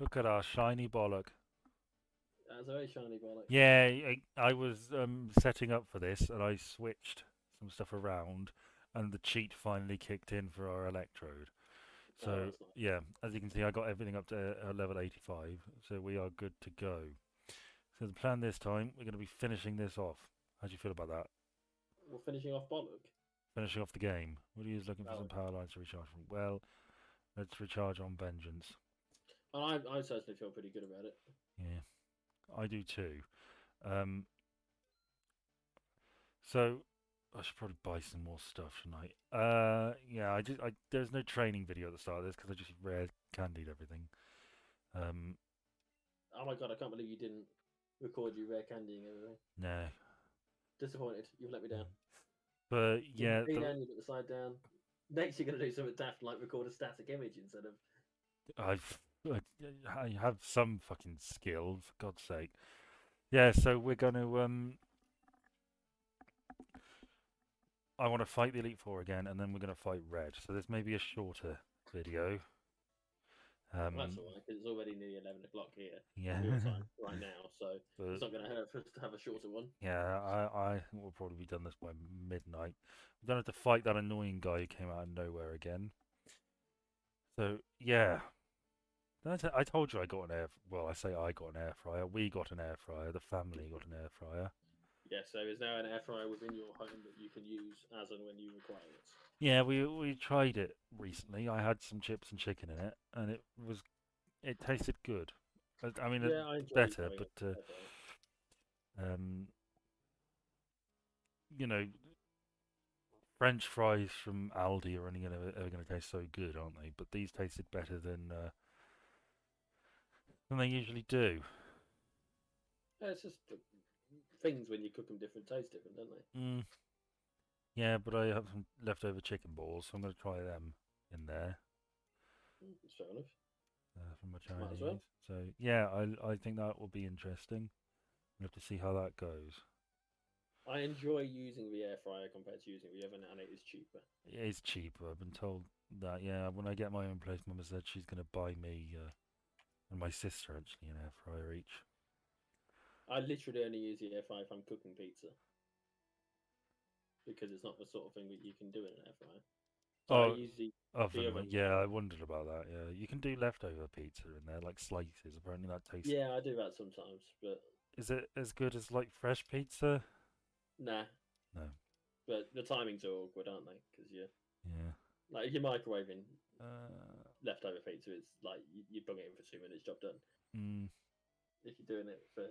Look at our shiny bollock. That's a very shiny bollock. Yeah, I was setting up for this and I switched some stuff around and the cheat finally kicked in for our electrode. Oh, So, that's nice. yeah, as you can see, I got everything up to level 85, so we are good to go. So the plan this time, we're going to be finishing this off. How do you feel about that? We're finishing off bollock. Finishing off the game. What are you looking for Oh, some power lines to recharge from? Well, let's recharge on Vengeance. I certainly feel pretty good about it. Yeah, I do too. Um, so I should probably buy some more stuff tonight. Yeah, there's no training video at the start of this because I just rare candied everything. Um, Oh my god, I can't believe you didn't record you rare candying everything. no, Disappointed. You've let me down. but You yeah, put the green and you put the side down. Next, you're going to do something daft like record a static image instead of. I've I, I have some fucking skill for God's sake. Yeah, so we're going to I want to fight the Elite Four again, and then we're going to fight Red. So this may be a shorter video. Well, that's Um, alright, because it's already nearly 11 o'clock here, yeah, real time, right now, so it's but not going to hurt for us to have a shorter one. yeah, I think we'll probably be done this by midnight. We don't have to fight that annoying guy who came out of nowhere again. So yeah, I told you I got an air. Well, I say I got an air fryer. We got an air fryer. The family got an air fryer. Yeah, so there's now an air fryer within your home that you can use as and when you require it. Yeah, we tried it recently. I had some chips and chicken in it, and it tasted good. I mean, Yeah, I enjoy better, having but an air fryer. um, you know, French fries from Aldi are only ever going to taste so good, aren't they? But these tasted better than they usually do. Yeah, it's just things when you cook them different taste different, don't they? Mm, yeah, but I have some leftover chicken balls, so I'm going to try them in there It's fair enough. from my Might as well. Chinese. So yeah, I think that will be interesting. We'll have to see how that goes. I enjoy using the air fryer compared to using the oven, and it is cheaper. It is cheaper. I've been told that. Yeah, when I get my own place, Mama said she's going to buy me and my sister actually an air fryer each. I literally only use the air fryer if I'm cooking pizza because it's not the sort of thing that you can do in an air fryer. So I Oh, use the oven. oven Yeah, one. I wondered about that. Yeah, you can do leftover pizza in there, like slices. Apparently, that tastes. Yeah, I do that sometimes, but Is it as good as like fresh pizza? nah. No. But the timings are awkward, aren't they? Because you Yeah. like if you're microwaving Uh, leftover pizza, it's like you bung it in for 2 minutes, job done. mm, If you're doing it for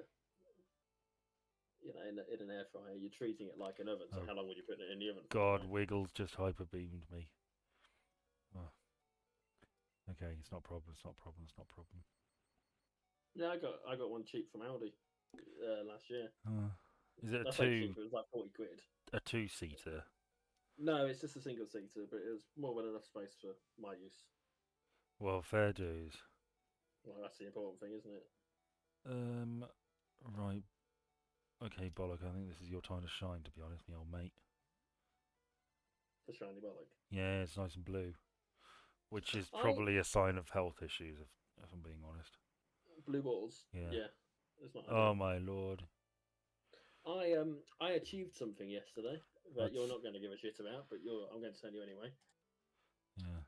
in an air fryer, you're treating it like an oven. So oh how long would you put it in the oven for, God, right? Wiggles just hyper beamed me. Oh, okay, it's not a problem. It's not a problem. It's not a problem. Yeah, I got one cheap from Aldi last year. Uh, is it I say cheap; it was like 40 quid. a two seater? No, it's just a single seater, but it was more than enough space for my use. Well, fair dues. Well, that's the important thing, isn't it? Um, right. Okay, Bollock. I think this is your time to shine. To be honest, me old mate. For shiny bollock. Yeah, it's nice and blue, which is I probably a sign of health issues, if I'm being honest. blue balls. Yeah. Yeah, it's not Oh ideal. my lord. I achieved something yesterday that you're That's not going to give a shit about, but I'm going to tell you anyway. yeah.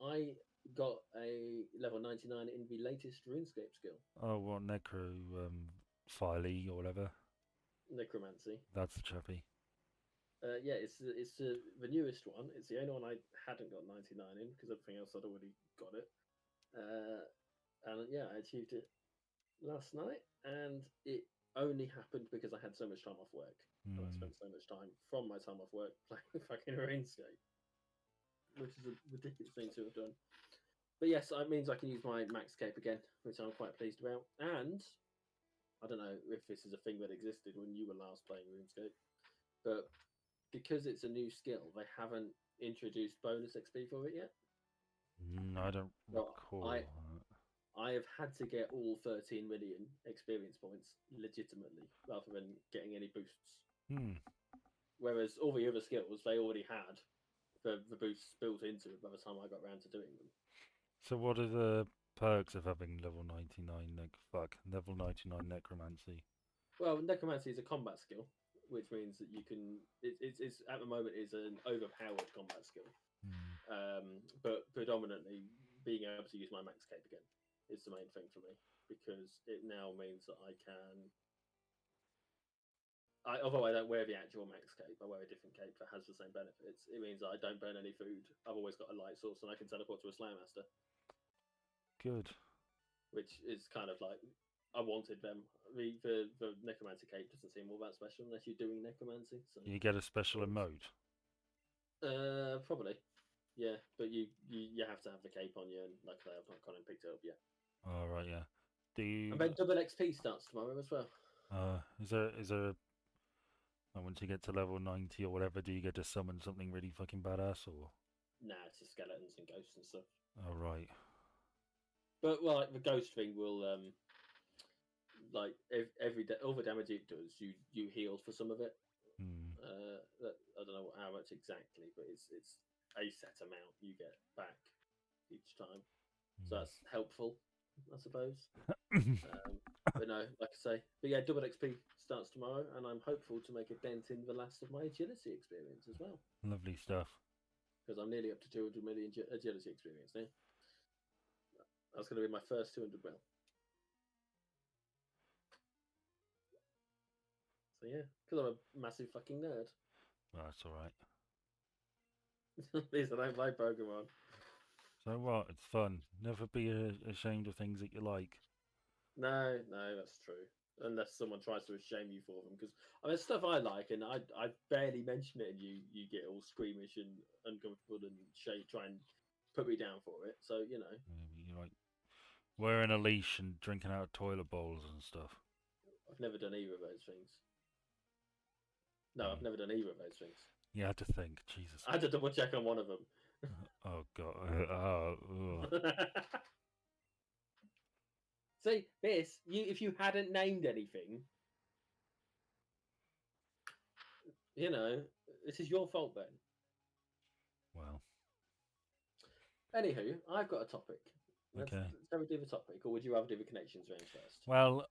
I got a level 99 in the latest RuneScape skill, Oh, what necro filey or whatever. necromancy. That's the chappy. Yeah, it's the newest one. It's the only one I hadn't got 99 in because everything else I'd already got it. Uh, and yeah, I achieved it last night, and it only happened because I had so much time off work, and I Hmm. spent so much time from my time off work playing fucking RuneScape, which is a ridiculous thing to have done. But yes, it means I can use my max cape again, which I'm quite pleased about. And I don't know if this is a thing that existed when you were last playing RuneScape, but because it's a new skill, they haven't introduced bonus XP for it yet. I don't So I recall. I have had to get all 13 million experience points legitimately, rather than getting any boosts. Hmm. Whereas all the other skills they already had the boosts built into it by the time I got around to doing them. So what are the perks of having level 99 level 99 necromancy? Well, necromancy is a combat skill, which means that you can. It's at the moment is an overpowered combat skill, Hmm. but predominantly being able to use my max cape again is the main thing for me because it now means that I can. Although I don't wear the actual max cape, I wear a different cape that has the same benefits. It means that I don't burn any food. I've always got a light source, and I can teleport to a Slayer Master, Good. which is kind of like I wanted them. The necromancy cape doesn't seem all that special unless you're doing necromancy. So You get a special emote. probably, yeah. But you have to have the cape on you, and like I say, I've not gone and picked it up yet. All right, yeah. Do And you? then double XP starts tomorrow as well. Is there once you get to level 90 or whatever, do you get to summon something really fucking badass or? Nah, it's just skeletons and ghosts and stuff. Oh right. But well, like the ghost thing will like all the damage it does, you heal for some of it. Hmm. I don't know how much exactly, but it's a set amount you get back each time, so that's helpful, I suppose. Hmm. But no, like I say, but yeah, double XP starts tomorrow, and I'm hopeful to make a dent in the last of my agility experience as well, Lovely stuff. because I'm nearly up to 200 million agility experience now. That's going to be my first 200 mil. So yeah, because I'm a massive fucking nerd. Well, that's all right. At least I don't play Pokemon. So what? It's fun. Never be ashamed of things that you like. No, no, that's true. Unless someone tries to shame you for them, because I mean, stuff I like, and I barely mention it, and you get all squeamish and uncomfortable and try and put me down for it. So you know, You like wearing a leash and drinking out of toilet bowls and stuff. I've never done either of those things. No, I've Hmm. never done either of those things. You had to think, Jesus. I had to double check on one of them. Oh god. Oh. See this, if you hadn't named anything, you know, this is your fault, Ben. Well. Anywho, I've got a topic. Okay. Shall we do the topic, or would you rather do the connections round first? Well,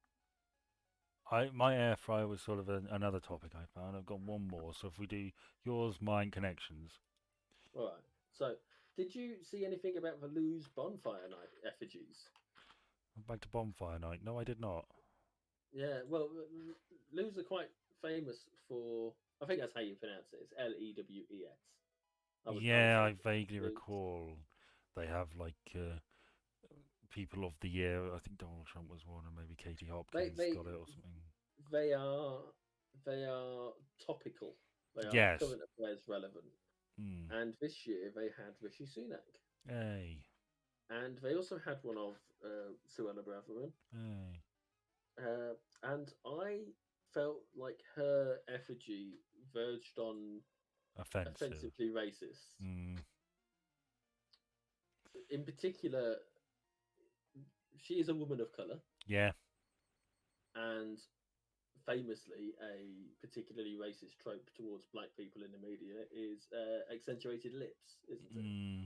my air fryer was sort of another topic I found. I've got one more. So if we do yours, mine, connections. All right. So, did you see anything about the Lose Bonfire Night effigies? Back to bonfire night. No, I did not. Yeah. Well, Lose are quite famous for. I think that's how you pronounce it. It's Lewex. I would Yeah, say I vaguely Lose. recall they have like people of the year. I think Donald Trump was one, and maybe Katie They Hopkins they got it or something. they are they are topical. They are Yes. current affairs relevant. Hmm. And this year they had Rishi Sunak, Hey. and they also had one of Suella Braverman. Hey. And I felt like her effigy verged on Offensive. offensively racist. Hmm. In particular, she is a woman of color, Yeah. and famously, a particularly racist trope towards black people in the media is accentuated lips, isn't it? Hmm.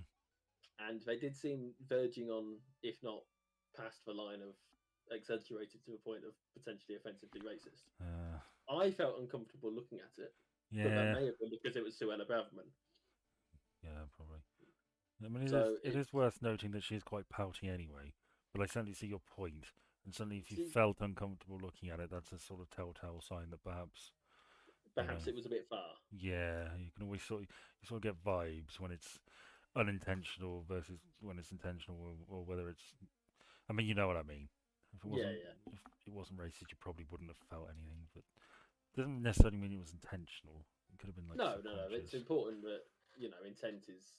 And they did seem verging on, if not past the line of accentuated to the point of potentially offensively racist. Uh, I felt uncomfortable looking at it, but that yeah. may have been because it was Suella Braverman. Yeah. Probably. I mean, So it it is worth noting that she is quite pouty anyway. But I certainly see your point, and certainly if you see, felt uncomfortable looking at it, that's a sort of telltale sign that perhaps you know. perhaps it was a bit far. Yeah, you can always sort of get vibes when it's unintentional versus when it's intentional, or whether it's. I mean, you know what I mean. If it Yeah, wasn't yeah. if it wasn't racist, you probably wouldn't have felt anything. But it doesn't necessarily mean it was intentional. It could have been like No, no, no. It's subconscious. important that intent is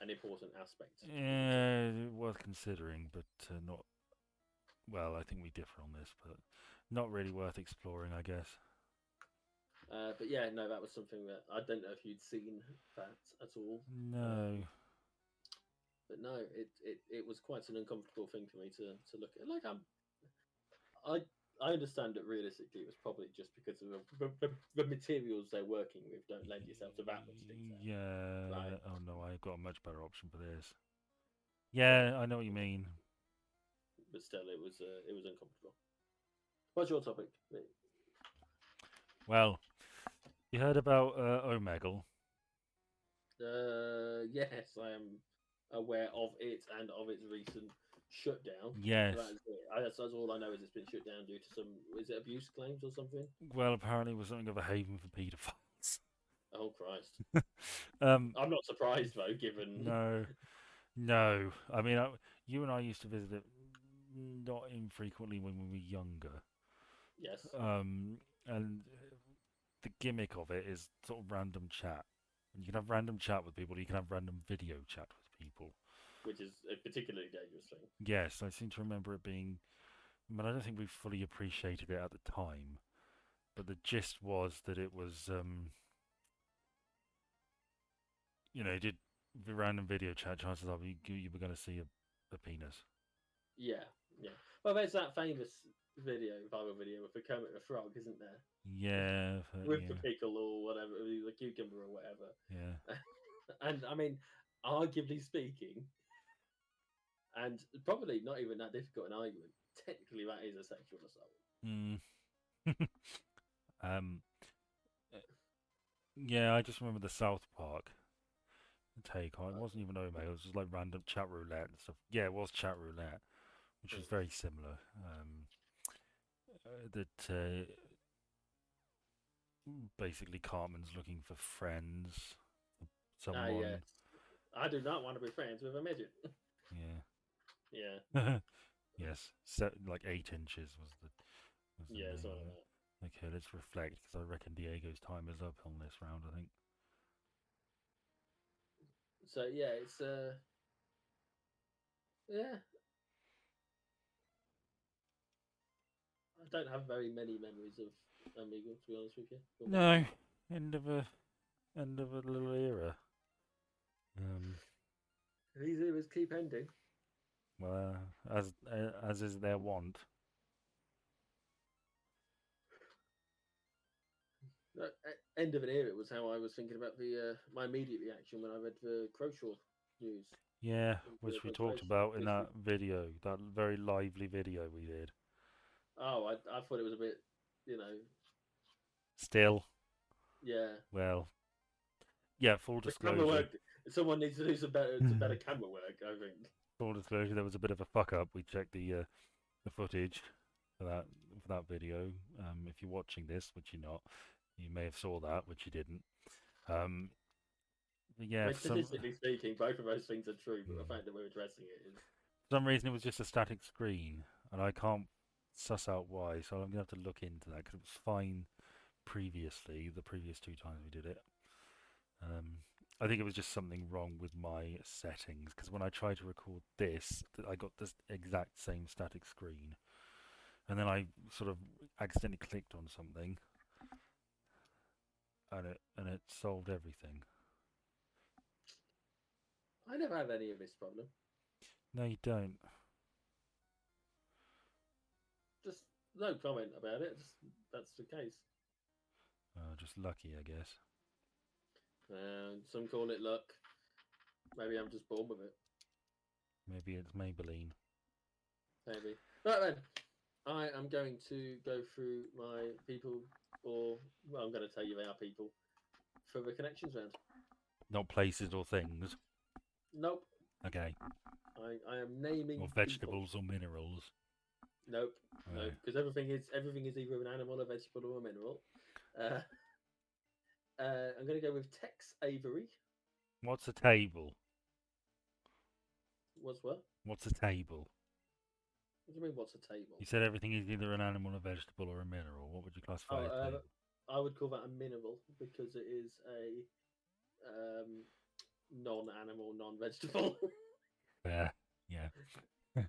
an important aspect of intent. Yeah, worth considering, but not. Well, I think we differ on this, but not really worth exploring, I guess. But yeah, no, that was something that I don't know if you'd seen that at all. No. But no, it was quite an uncomfortable thing for me to look at. Like I I understand that realistically it was probably just because of the materials they're working with don't Y- lend yourself to that much detail, right? Yeah. Oh no, I got a much better option for this. Yeah, I know what you mean. but still, it was uncomfortable. What's your topic? Well, you heard about Omegle? Yes, I am aware of it and of its recent shutdown. Yes. That's it. That's all I know is it's been shut down due to some, is it abuse claims or something? Well, apparently it was something of a haven for paedophiles. Oh Christ! um, I'm not surprised though, given no, no. I mean, you and I used to visit it not infrequently when we were younger. yes, And the gimmick of it is sort of random chat. And you can have random chat with people, you can have random video chat with people. which is a particularly dangerous thing. Yes, I seem to remember it being, but I don't think we fully appreciated it at the time. But the gist was that it was, you did the random video chat, chances are you were going to see a penis. Yeah, yeah. Well, there's that famous viral video with the Kermit the Frog, isn't there? Yeah, With the yeah, pickle or whatever, the cucumber or whatever. yeah. And I mean, arguably speaking, and probably not even that difficult an argument. Technically, that is a sexual assault. Mm. um, uh, yeah, I just remember the South Park take on it. Wasn't even Omega, it was just like random chat roulette and stuff. Yeah, it was chat roulette, which was Mm. very similar. That basically Cartman's looking for friends, Ah, yes. someone. I do not want to be friends with a midget. Yeah, Yeah. Yes, like 8 inches was the yeah, name something of like it. that. Okay, let's reflect because I reckon Diego's time is up on this round. I think. So yeah, it's yeah. I don't have very many memories of Amiga, to be honest with you. From back No, then, end of a end of a little era. Um, these eras keep ending. well, as is their wont. End of an era was how I was thinking about the my immediate reaction when I read the Croshaw news Yeah, and the which we talked cancellation. about in Which that video, that very lively video we did. I thought it was a bit, you know, Still, yeah. well, yeah. Full The camera disclosure. work. Someone needs to do some better camera work. I think. Full disclosure. There was a bit of a fuck up. We checked the footage for that video. If you're watching this, which you're not, you may have saw that, which you didn't. Um, but I yeah, mean, statistically speaking, both of those things are true, but the fact that we're addressing it is. for some reason it was just a static screen, and I can't suss out why. So I'm gonna have to look into that because it was fine previously, the previous two times we did it. Um, I think it was just something wrong with my settings because when I tried to record this, I got this exact same static screen, and then I sort of accidentally clicked on something, and it solved everything. I never have any of this problem. No, you don't. Just no comment about it. Just that's the case. Just lucky, I guess. Some call it luck. Maybe I'm just born with it. Maybe it's Maybelline. Maybe. Right then, I am going to go through my people, or well, I'm going to tell you they are people for the connections round. Not places or things. Nope. Okay. I am naming Or people. vegetables or minerals. Nope. Right. Nope. Because everything is either an animal, a vegetable, or a mineral. Uh, I'm going to go with Tex Avery. What's a table? What's what? What's a table? What do you mean? What's a table? You said everything is either an animal, a vegetable, or a mineral. What would you classify Oh, as table? I would call that a mineral because it is a non-animal, non-vegetable. Yeah. Yeah.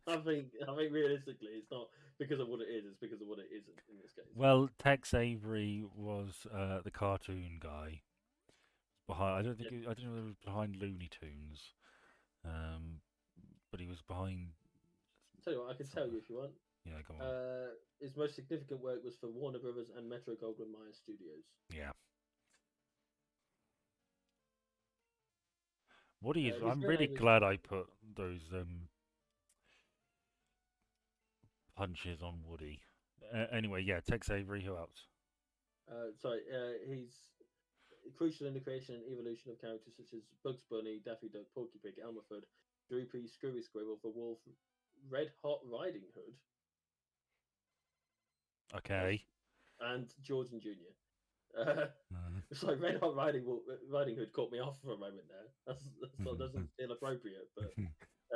I think realistically, it's not because of what it is; it's because of what it isn't in this case. Well, Tex Avery was the cartoon guy behind. Yeah. I don't know if he was behind Looney Tunes, um, but he was behind Tell you what, I can tell something. you if you want. Yeah, go on. His most significant work was for Warner Brothers and Metro Goldwyn Mayer Studios. Yeah. Woody is. His I'm real really name is glad I put those punches on Woody. Anyway, yeah, Tex Avery. Who else? sorry. He's crucial in the creation and evolution of characters such as Bugs Bunny, Daffy Duck, Porky Pig, Elmerford, Droopy, Screwy Squirrel, the Wolf, Red Hot Riding Hood, yes, Okay. and George and Junior. Uh, Uh, it's like Riding Hood caught me off for a moment there. That doesn't feel appropriate, but fair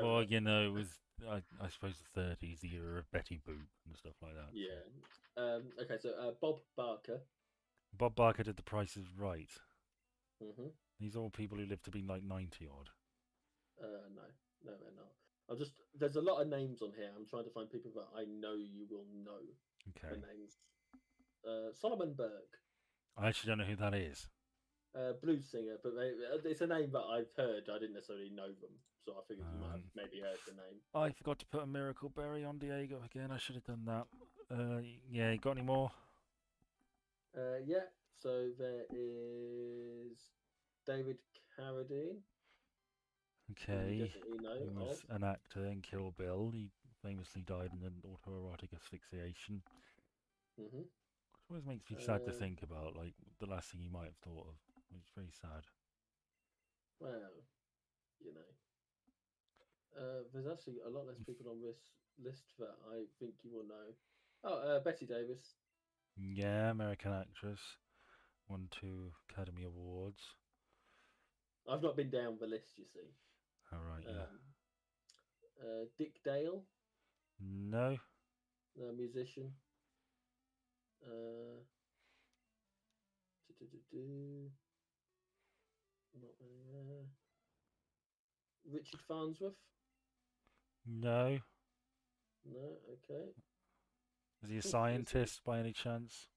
well, enough. you know, it was I suppose the 30s, the era of Betty Boop and stuff like that. So. Yeah. Okay, so Bob Barker. Bob Barker did The Price is Right. Hmm. These are all people who live to be like 90 odd. No, no, they're not. I'm just there's a lot of names on here. I'm trying to find people that I know you will know the Okay. names. Solomon Burke, I actually don't know who that is. blues singer, but it's a name that I've heard. I didn't necessarily know them, so I figured you might have Um, maybe heard the name. I forgot to put a Miracle Berry on Diego again. I should have done that. Yeah, you got any more? Yeah. So there is David Carradine, who you Okay. definitely know He of. was an actor in Kill Bill. He famously died in an autoerotic asphyxiation. Hmm. It always makes me sad to Um, think about, like, the last thing he might have thought of. It's very sad. well, you know, there's actually a lot less people on this list that I think you will know. Oh, Betty Davis. Yeah, American actress. Won 2 Academy Awards. I've not been down the list, you see. Alright, yeah. Um, Dick Dale, No. musician. Uh, do-do-do-do. Not really there. Richard Farnsworth. No. No, okay. Is he a This is scientist by any chance?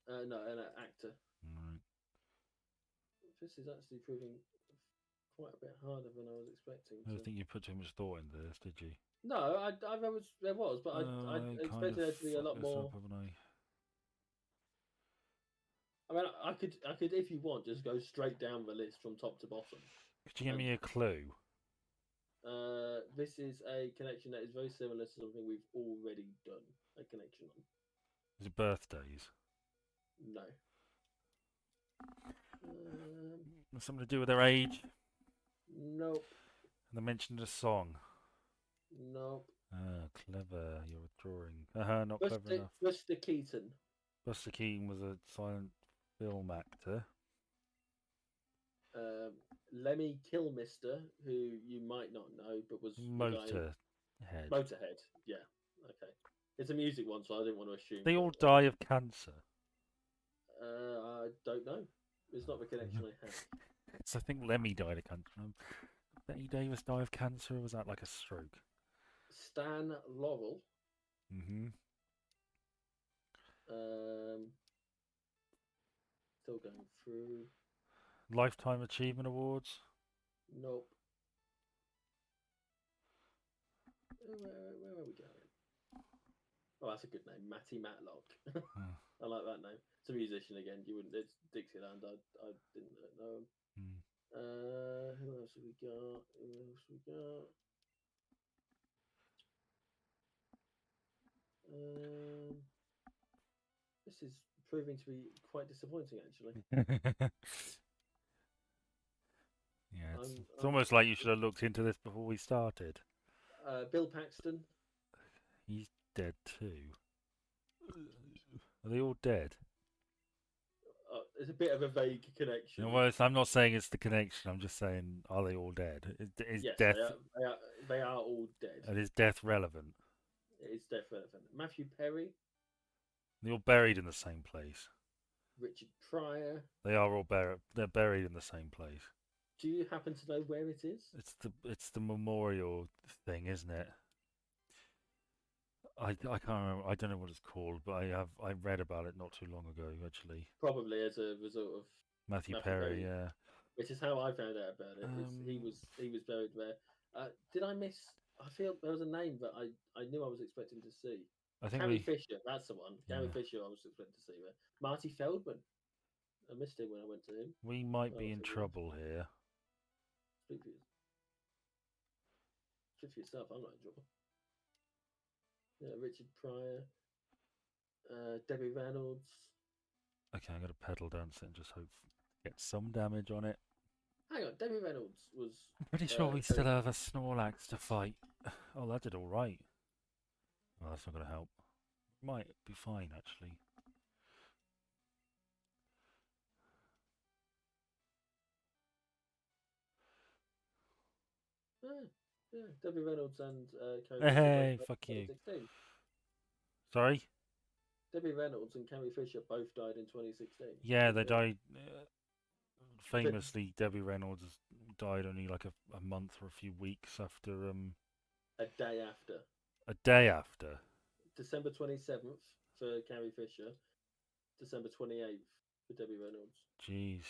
no, an actor. Alright. This is actually proving quite a bit harder than I was expecting I don't to. think you put too much thought into this, did you? No, there was, but I I kind of expected there to be a fucked lot this up, more. haven't I? I mean, I could, if you want, just go straight down the list from top to bottom. Could you give And me a clue? this is a connection that is very similar to something we've already done a connection on. Is it birthdays? No. Um, Something to do with their age? nope. And they mentioned a song. Nope. Ah, clever. You're withdrawing. Not clever enough. Buster Keaton. Buster Keaton was a silent film actor. Um, Lemmy Kilmister, who you might not know, but was the guy in Motorhead. Motorhead. Yeah. Okay. It's a music one, so I didn't want to assume. They all But, die of cancer. I don't know. It's not the connection I have. So I think Lemmy died of cancer. Betty Davis died of cancer, or was that like a stroke? Stan Laurel. Mm-hmm. Um, Still going through. Lifetime Achievement Awards. Nope. Where are we going? Oh, that's a good name, Matty Matlock. Oh, I like that name. It's a musician again. You wouldn't. It's Dixieland. I didn't know him. mm. Who else have we got? Who else we got? This is proving to be quite disappointing, actually. Yeah, I'm, it's I'm almost like you should have looked into this before we started. Bill Paxton. He's dead too. Are they all dead? It's a bit of a vague connection. No, well, I'm not saying it's the connection. I'm just saying, are they all dead? Is Yes, death they are all dead. and is death relevant? It's death relevant. Matthew Perry, They're all buried in the same place. Richard Pryor. They are all buried. They're buried in the same place. Do you happen to know where it is? It's the memorial thing, isn't it? I can't remember. I don't know what it's called, but I read about it not too long ago actually. Probably as a result of Matthew Matthew Perry, Perry, yeah. which is how I found out about it. He was buried there. Did I miss? I feel there was a name that I knew I was expecting to see. I think Carrie we Fisher, that's the one. Carrie yeah, Fisher, I was expecting to see there. Marty Feldman, I missed him when I went to him. we might Oh, be in so weird. trouble here. Speak for you. Fit for yourself. I'm not in trouble. Yeah, Richard Pryor, Debbie Reynolds. Okay, I'm gonna pedal dance it and just hope get some damage on it. Hang on, Debbie Reynolds was. I'm pretty sure we still Carrie... have a Snorlax to fight. Oh, that did all right. Oh, that's not gonna help. Might be fine actually. Yeah, Debbie Reynolds and Carrie Fisher both Hey, died fuck in you. 2016. Sorry. Debbie Reynolds and Carrie Fisher both died in 2016. Yeah, they Between died. but Famously, Debbie Reynolds died only like a month or a few weeks after a day after. a day after. December 27th for Carrie Fisher, December 28th for Debbie Reynolds. Jeez.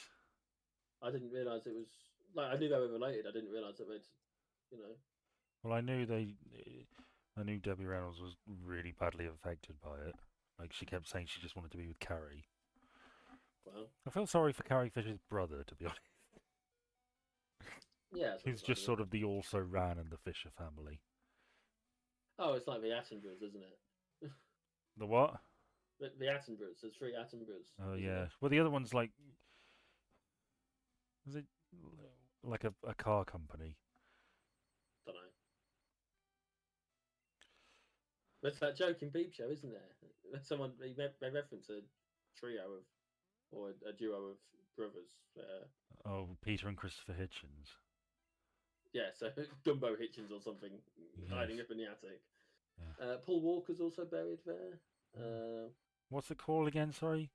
I didn't realise it was. Like, I knew they were related. I didn't realise that they'd, you know. Well, I knew Debbie Reynolds was really badly affected by it. Like she kept saying she just wanted to be with Carrie. Well, I feel sorry for Carrie Fisher's brother, to be honest. yeah. Who's just sort of the also ran in the Fisher family. Oh, it's like the Attenboroughs, isn't it? The what? The Attenboroughs. There's 3 Attenboroughs. Oh yeah. Well, the other one's like, is it like a car company? Don't know. There's that joke in Peep Show, isn't there? Someone they reference a trio of or a duo of brothers. Oh, Peter and Christopher Hitchens. Yeah, so Dumbo Hitchens or something hiding Yes. up in the attic. Yeah. Paul Walker's also buried there. What's it called again? Sorry.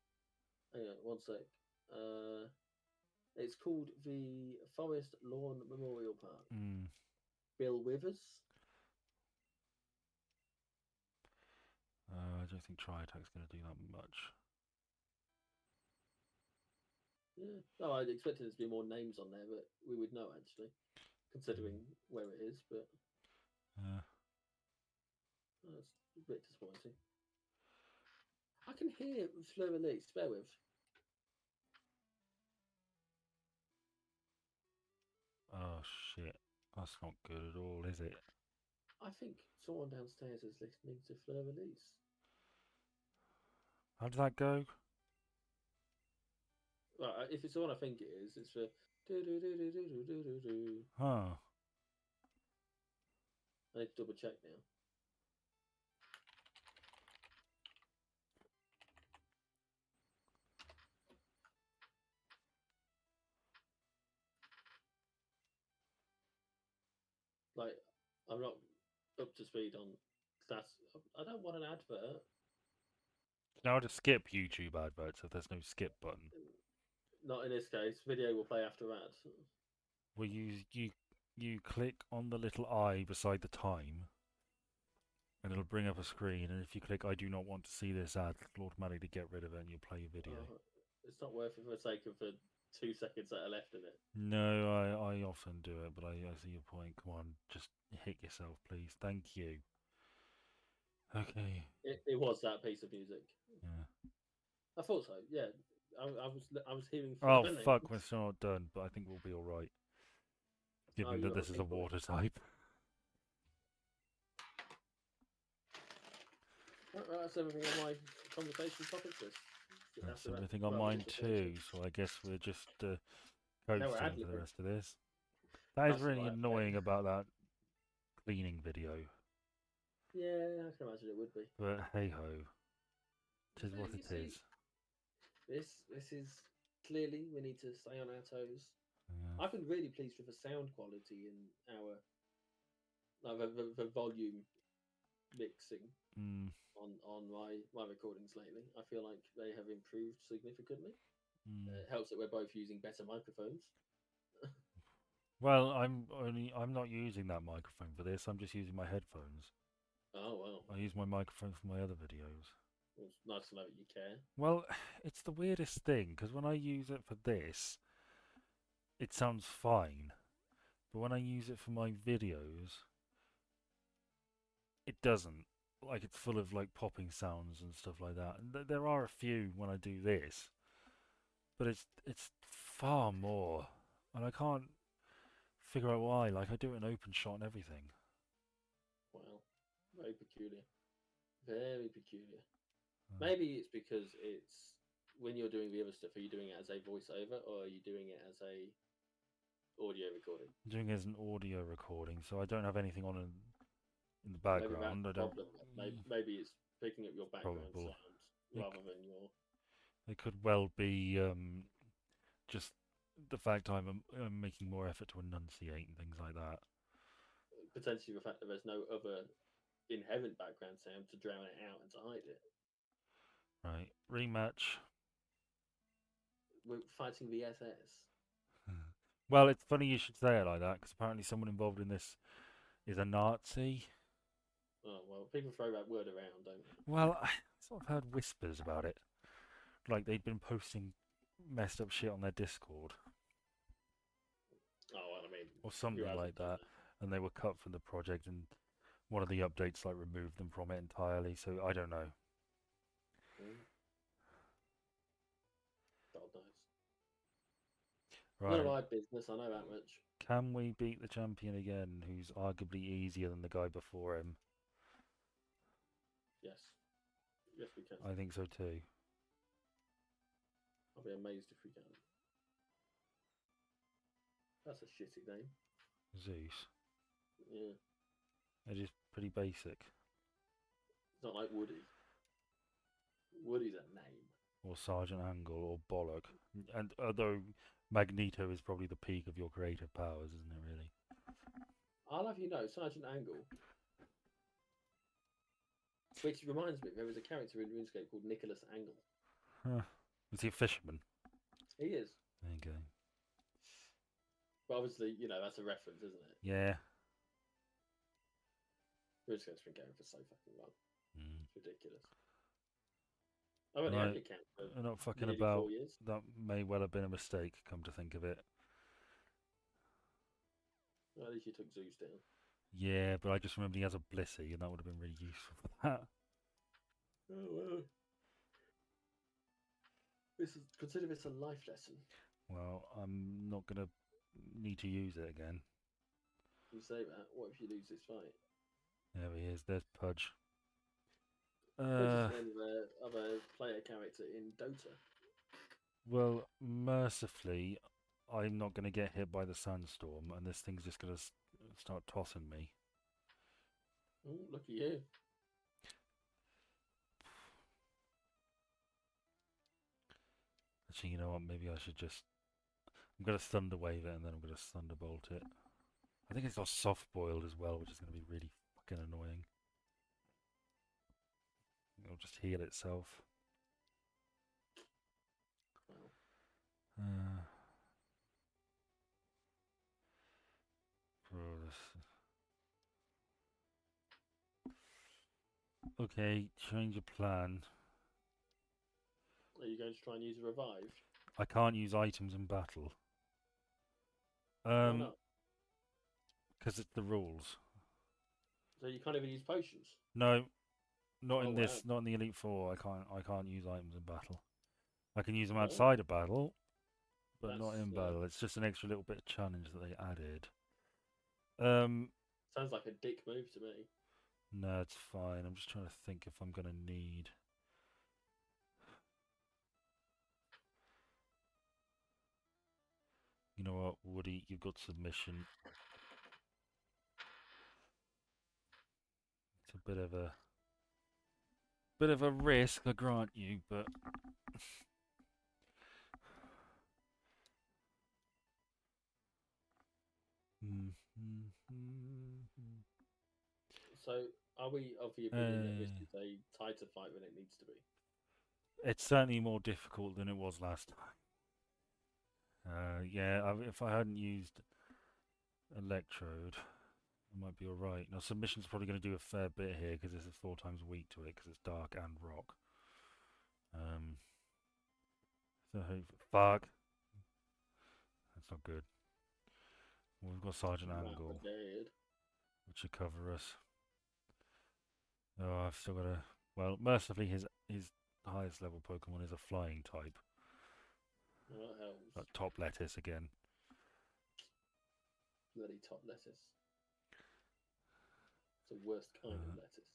Hang on, one sec. It's called the Forest Lawn Memorial Park. Mm. Bill Withers. I don't think Tri Attack's going to do that much. Yeah. Oh, I'd expected there to be more names on there, but we would know actually, considering where it is. But that's a bit disappointing. I can hear Fleur Elise. Bear with. Oh shit. That's not good at all, is it? I think someone downstairs is listening to Fleur Elise. How did that go? Well, if it's the one I think it is, it's for do do do do do do do do. Huh. I need to double check now. Like, I'm not up to speed on that. I don't want an advert. Now to skip YouTube adverts if there's no skip button. Not in this case. Video will play after ad. Well, you click on the little eye beside the time, and it'll bring up a screen. And if you click "I do not want to see this ad," it'll automatically get rid of it, and you'll play your video. It's not worth it for the sake of the 2 seconds that are left in it. No, I often do it, but I see your point. Come on, just hit yourself, please. Thank you. Okay. It was that piece of music. Yeah. I thought so. Yeah, I was hearing. Oh fuck, we're still not done, but I think we'll be all right, given you that got this the is a pink one. water type. That's everything on my conversation topics list. That's everything on mine too. So I guess we're just coasting for the rest of this. That is really annoying about that cleaning video. Yeah, I can imagine it would be. But hey ho, it is what it is. This is clearly we need to stay on our toes. Yeah. I've been really pleased with the sound quality in our the volume mixing on my recordings lately. I feel like they have improved significantly. It helps that we're both using better microphones. Well, I'm not using that microphone for this. I'm just using my headphones. Oh well. I use my microphone for my other videos. Well, it's nice to know that you care. Well, it's the weirdest thing because when I use it for this, it sounds fine, but when I use it for my videos, it doesn't. Like it's full of like popping sounds and stuff like that. And there are a few when I do this, but it's far more, and I can't figure out why. Like I do it in open shot and everything. Very peculiar. Very peculiar. Uh, Maybe it's because it's when you're doing the other stuff. Are you doing it as a voiceover or are you doing it as a audio recording? I'm doing it as an audio recording, so I don't have anything on in the Maybe that's background. the I don't. problem. Maybe it's picking up your background Probable. sounds It, rather than your it could well be just the fact I'm making more effort to enunciate and things like that. potentially the fact that there's no other inherent background sound to drown it out and to hide it. Right. Rematch. We're fighting the SS. Well, it's funny you should say it like that because apparently someone involved in this is a Nazi. Oh well, people throw that word around, don't they? Well, I sort of heard whispers about it. Like they'd been posting messed up shit on their Discord Oh well, I mean, or who something hasn't like done that, and they were cut from the project, and one of the updates like removed them from it entirely. So I don't know. that? God knows. None of Right. my business. I know that much. Can we beat the champion again, who's arguably easier than the guy before him? Yes, yes, we can. I think so too. I'll be amazed if we can. That's a shitty name. Zeus. Yeah, It is pretty basic. it's not like Woody. Woody's a name. Or Sergeant Angle or Bollock. And although Magneto is probably the peak of your creative powers, isn't it really? I'll have you know, Sergeant Angle. Which reminds me, there was a character in RuneScape called Nicholas Angle. Huh. Is he a fisherman? He is. There you go. But obviously, that's a reference, isn't it? Yeah. RuneScape's been going for so fucking long. Mm. It's ridiculous. I've only had Right. the account for I'm not fucking nearly about. 4 years. That may well have been a mistake, come to think of it. Well, at least you took Zeus down. Yeah, but I just remember he has a Blissey, and that would have been really useful for that. Oh well. Consider this a life lesson. Well, I'm not going to need to use it again. You say that. What if you lose this fight? There he is. There's Pudge. Pudge is the name of a player character in Dota. Well, mercifully, I'm not going to get hit by the sandstorm, and this thing's just going to start tossing me. Oh, look at you. Actually, you know what? Maybe I should just. I'm going to Thunder Wave it, and then I'm going to Thunderbolt it. I think it's got soft boiled as well, which is going to be really fucking annoying. It'll just heal itself. Wow. Uh, okay, change of plan. Are you going to try and use a revive? I can't use items in battle. Why not? Because it's the rules. So you can't even use potions. No, not Oh in wow. this. Not in the Elite Four. I can't use items in battle. I can use them Oh, outside of battle, but not that's in battle. It's just an extra little bit of challenge that they added. sounds like a dick move to me. No, it's fine. I'm just trying to think if I'm gonna need. You know what, Woody? You've got submission. It's a bit of a risk, I grant you, but So are we of the opinion that this is a tighter fight than it needs to be? it's certainly more difficult than it was last time. Yeah, if I hadn't used Electrode, I might be alright. Now, submission's probably going to do a fair bit here because this is 4 times weak to it because it's dark and rock. So, fuck. That's not good. Well, we've got Sergeant Wow, Angle, dead. which should cover us. Oh, I've still got to. Well, mercifully, his highest level Pokemon is a flying type. Well, that helps. That top lettuce again. Bloody top lettuce. It's the worst kind of Uh, lettuce.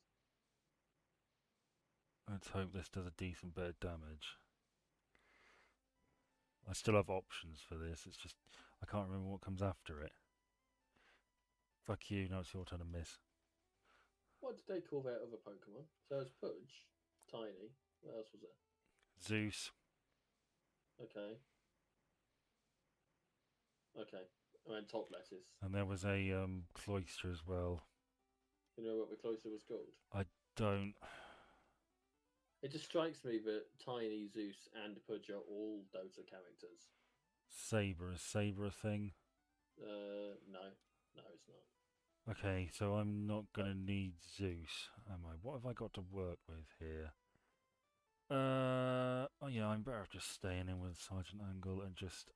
let's hope this does a decent bit of damage. I still have options for this. It's just I can't remember what comes after it. Fuck you. Now it's your turn to miss. What did they call their other Pokemon? So it was Pudge, Tiny. What else was there? Zeus, Okay. Okay. I mean, top lettuce. and there was a cloister as well. You know what the cloister was called? I don't. It just strikes me that Tiny, Zeus, and Pudge are all Dota characters. Saber, is Saber a thing? No. No, it's not. Okay, so I'm not But gonna need Zeus, am I? What have I got to work with here? Oh yeah, I'm better off just staying in with Sergeant Angle and just.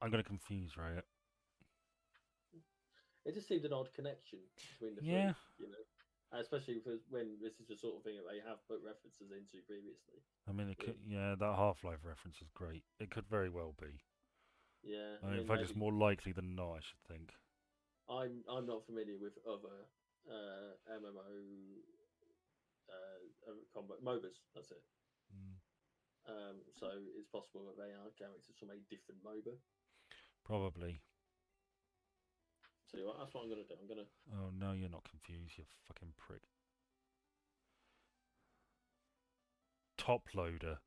I'm gonna confuse Riot. it just seemed an odd connection between the Yeah, three, you know? Especially when this is the sort of thing that they have put references into previously. I mean, it could. It, Yeah, that Half-Life reference is great. It could very well be. yeah, I I mean, in mean, fact, it's maybe more likely than not. I should think. I'm not familiar with other MMO combat MOBAs. That's it. Mm, So it's possible that they are characters from a different MOBA. probably. So that's what I'm gonna do. I'm gonna Oh no, you're not confused. You fucking prick. Top Loader.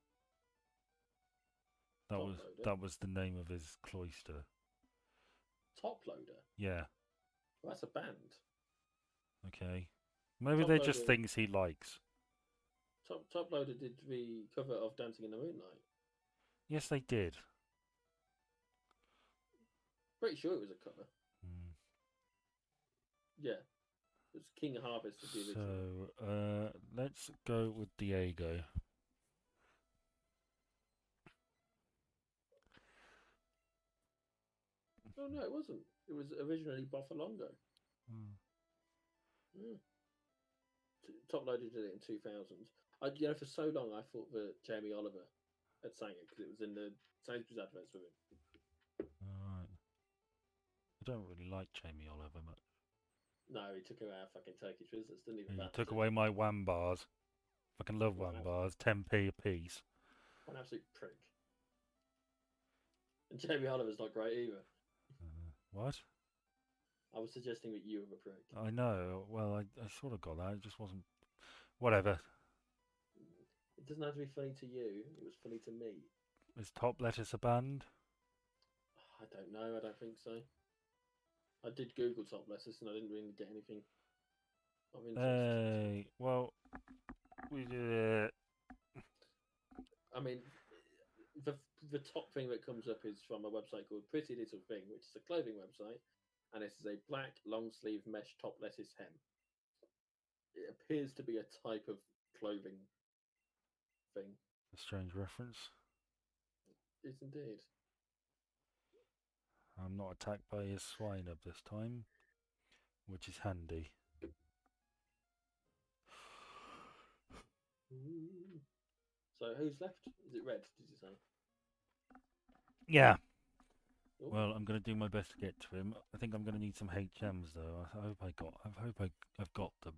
That top was loader. that was the name of his cloister. Top loader. Yeah. Well, that's a band. Okay. Maybe Top they're just loader. things he likes. Top loader did the cover of Dancing in the Moonlight. Yes, they did. Pretty sure it was a cover. Mm. Yeah, it was King Harvest of the original. So, let's go with Diego. Oh no, it wasn't. It was originally Boffalongo. Mm. Yeah. Top Loader did it in 2000. For so long I thought that Jamie Oliver had sang it because it was in the Sainsbury's adverts with him. Alright. I don't really like Jamie Oliver much. No, he took away our fucking Turkish business, didn't he? With He that took too. away my wham bars. Fucking love What wham an, bars. 10p a piece. what an absolute prick. And Jamie Oliver's not great either. What? I was suggesting that you were a prick. I know. Well, I sort of got that. It just wasn't. Whatever. It doesn't have to be funny to you. It was funny to me. Is Top Lettuce a band? I don't know. I don't think so. I did Google Top Lettuce and I didn't really get anything of interest. Hey. Well, we did it. I mean, the top thing that comes up is from a website called Pretty Little Thing, which is a clothing website, and it is a black long sleeve mesh top lettuce hem. It appears to be a type of clothing thing. A strange reference. It's indeed. I'm not attacked by a swine up this time, which is handy. Ooh. So who's left? Is it red? Did you say? Yeah. Ooh. Well, I'm going to do my best to get to him. I think I'm going to need some HMs though. I hope I've got them.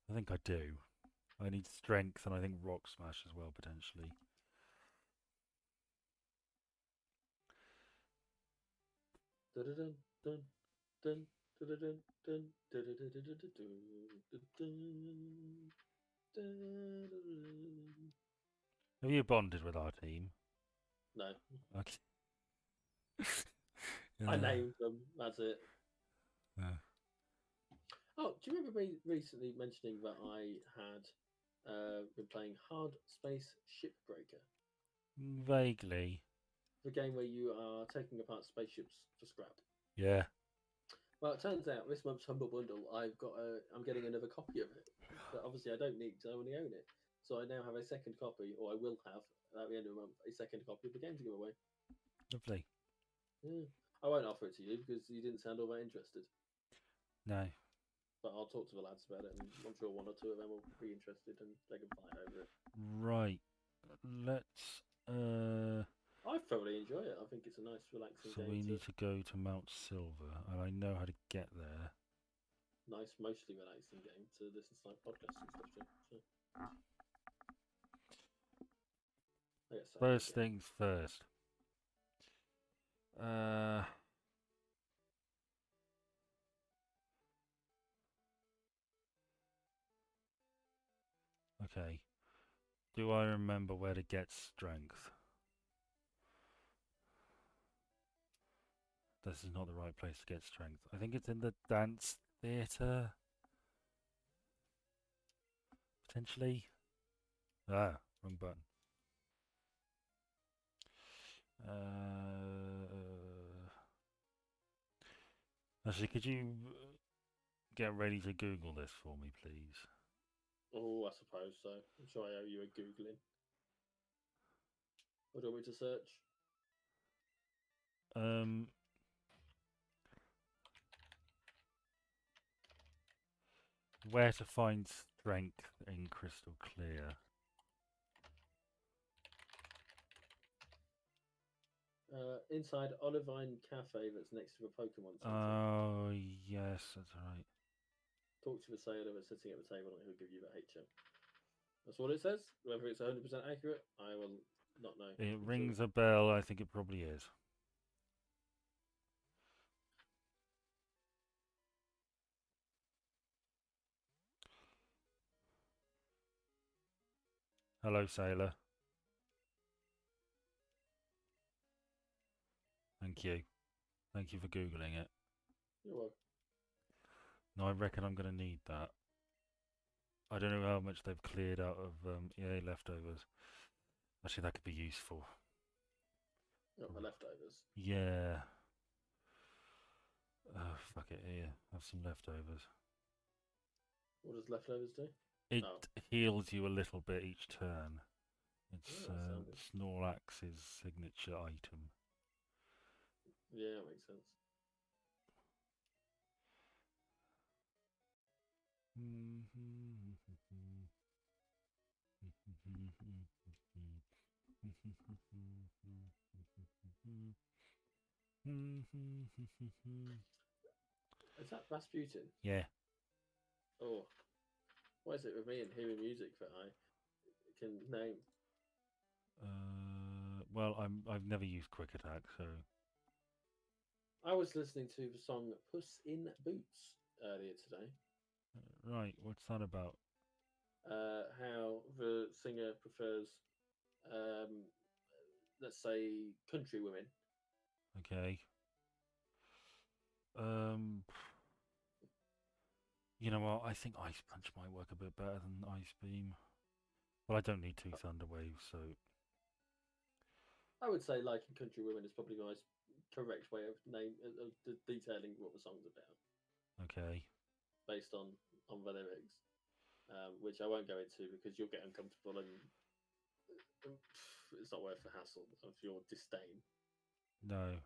I think I do. I need strength and I think rock smash as well potentially. Dun, dun, dun, Have you bonded with our team? no, Okay. I named them. That's it. Uh, Oh, do you remember me recently mentioning that I had been playing Hard Space Shipbreaker, vaguely. the game where you are taking apart spaceships for scrap? Yeah. Well, it turns out this month's Humble Bundle, I'm getting another copy of it. But obviously, I don't need because I only own it. So I now have a second copy, or I will have at the end of the month a second copy of the game to give away. Lovely. Yeah. I won't offer it to you because you didn't sound all that interested. No. But I'll talk to the lads about it, and I'm sure one or two of them will be interested and they can fight over it. Right. Let's. I thoroughly enjoy it. I think it's a nice, relaxing So game we to. need to go to Mount Silver, and I know how to get there. nice, mostly relaxing game to listen to like podcasts and stuff to. So, I guess so. First Yeah. things first. Uh, okay. Do I remember where to get strength? This is not the right place to get strength. I think it's in the dance theatre. Potentially. Ah, wrong button. Actually, could you get ready to Google this for me, please? Oh, I suppose so. I'm sure I owe you a googling. What do you want me to search? Um, where to find strength in Crystal Clear? Inside Olivine Cafe that's next to the Pokemon Center. Oh, yes, that's right. Talk to the sailor that's sitting at the table and he'll give you the HM. That's what it says. Whether it's 100% accurate, I will not know. It rings a bell. I think it probably is. Hello, sailor. Thank you. Thank you for Googling it. You're welcome. No, I reckon I'm going to need that. I don't know how much they've cleared out of EA leftovers. Actually, that could be useful. Not the leftovers. Yeah. Oh, fuck it. Here, have some leftovers. What does leftovers do? It Oh. heals you a little bit each turn. It's Oh, Snorlax's signature item. yeah, that makes sense. Is that Rasputin? Yeah. Oh, what is it with me and hearing music that I can name? Well, I've never used Quick Attack, so I was listening to the song Puss in Boots earlier today. right. What's that about? How the singer prefers, um, let's say, country women. Okay. Um, you know what? I think Ice Punch might work a bit better than Ice Beam. Well, I don't need two Thunder Waves, so I would say liking country women is probably the most correct way of detailing what the song's about, okay. based on the lyrics, which I won't go into because you'll get uncomfortable and it's not worth the hassle of your disdain. No,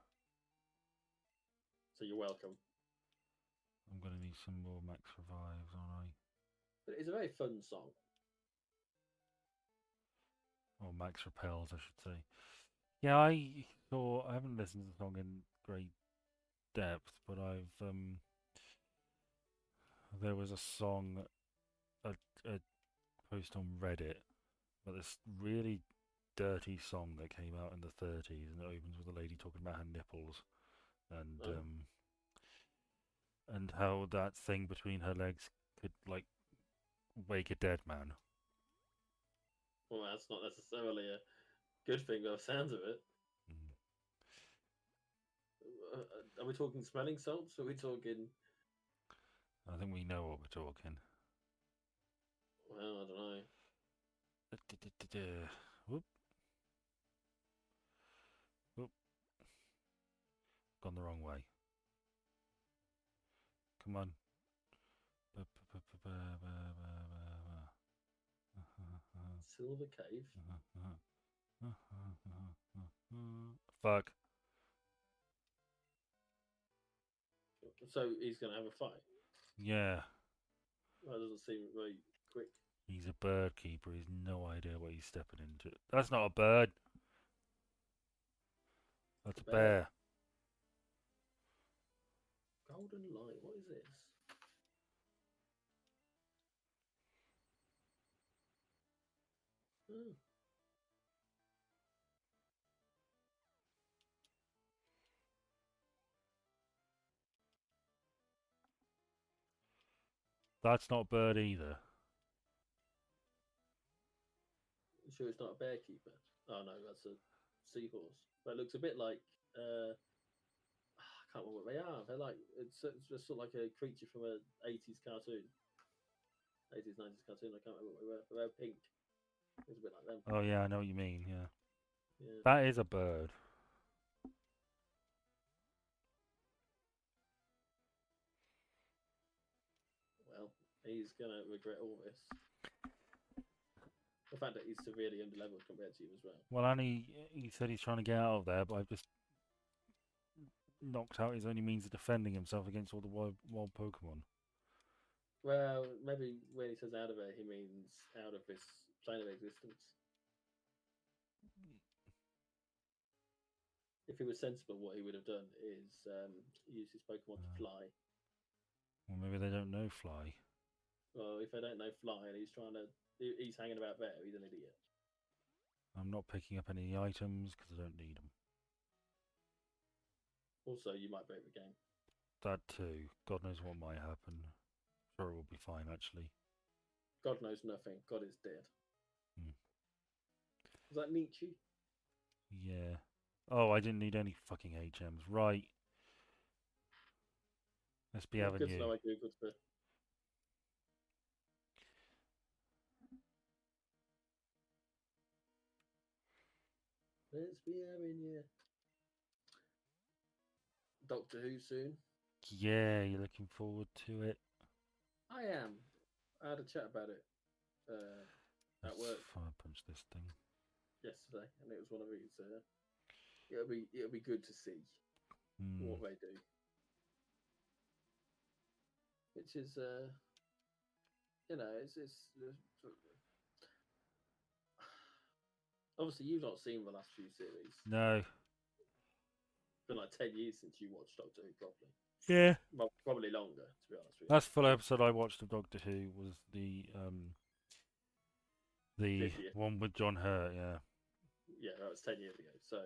So you're welcome. I'm gonna need some more Max Revives, aren't But it's a very fun song. I? Or Max Repels, I should say. Yeah, I haven't listened to the song in great depth, but there was a song, a post on Reddit, but this really dirty song that came out in the 30s, and it opens with a lady talking about her nipples, and Oh, um, and how that thing between her legs could like wake a dead man. well, that's not necessarily a good thing by the sounds of it. Mm. Are we talking smelling salts? Are we talking? I think we know what we're talking. Well, I don't know. Whoop, whoop, gone the wrong way. Come on. Silver Cave. Fuck. So he's going to have a fight. Yeah. That doesn't seem very quick. He's a bird keeper. He's no idea what he's stepping into. That's not a bird. That's a bear. Golden light. What is this? Oh. That's not bird either. You sure it's not a bear keeper? Oh no, that's a seahorse. But it looks a bit like I can't remember what they are. They're like it's just sort of like a creature from a 80s cartoon, 80s 90s cartoon. I can't remember what they were. But they're pink. It's a bit like them. Oh yeah, I know what you mean. Yeah, Yeah. that is a bird. Well, he's gonna regret all this. The fact that he's severely underleveled compared to you as well. Well, and he said he's trying to get out of there, but I've just knocked out his only means of defending himself against all the wild Pokemon. Well, maybe when he says out of it, he means out of this plane of existence. If he was sensible, what he would have done is use his Pokemon to fly. Well, maybe they don't know fly. Well, if they don't know fly and he's hanging about there, he's an idiot. I'm not picking up any items because I don't need them. Also, you might break the game. That too. God knows what might happen. Sure, it will be fine actually. God knows nothing. God is dead. Hmm. Is that Nietzsche? Yeah. Oh, I didn't need any fucking HMs. Right. SB Well, good to Avenue. know I googled for. Let's be having you. Doctor Who soon. Yeah, you're looking forward to it. I am. I had a chat about it at Let's work fire punch this thing. yesterday, and it was one of these. It'll be good to see what they do, which is obviously you've not seen the last few series. No. It's been like 10 years since you watched Doctor Who properly. Yeah. Well, probably longer, to be honest with you. Last full episode I watched of Doctor Who was the 50th. one with John Hurt. Yeah. Yeah, that was 10 years ago. So,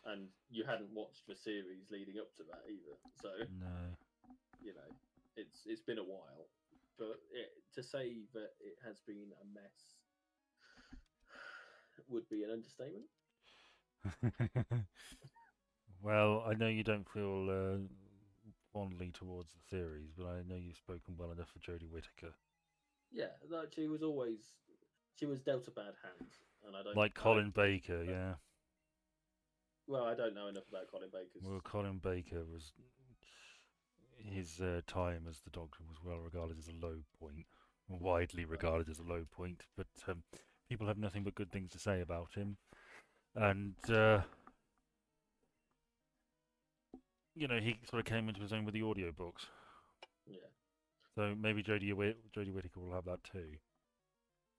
and you hadn't watched the series leading up to that either. So No. it's been a while. But to say that it has been a mess would be an understatement. Well, I know you don't feel fondly towards the series, but I know you've spoken well enough for Jodie Whittaker. Yeah, like she was dealt a bad hand, and I don't Like Colin Baker, yeah. Well, I don't know enough about Colin Baker's. Well, Colin Baker was his time as the Doctor was well regarded as a low point, widely regarded as a low point. But people have nothing but good things to say about him, and he sort of came into his own with the audiobooks. Yeah. So maybe Jodie Whittaker will have that too.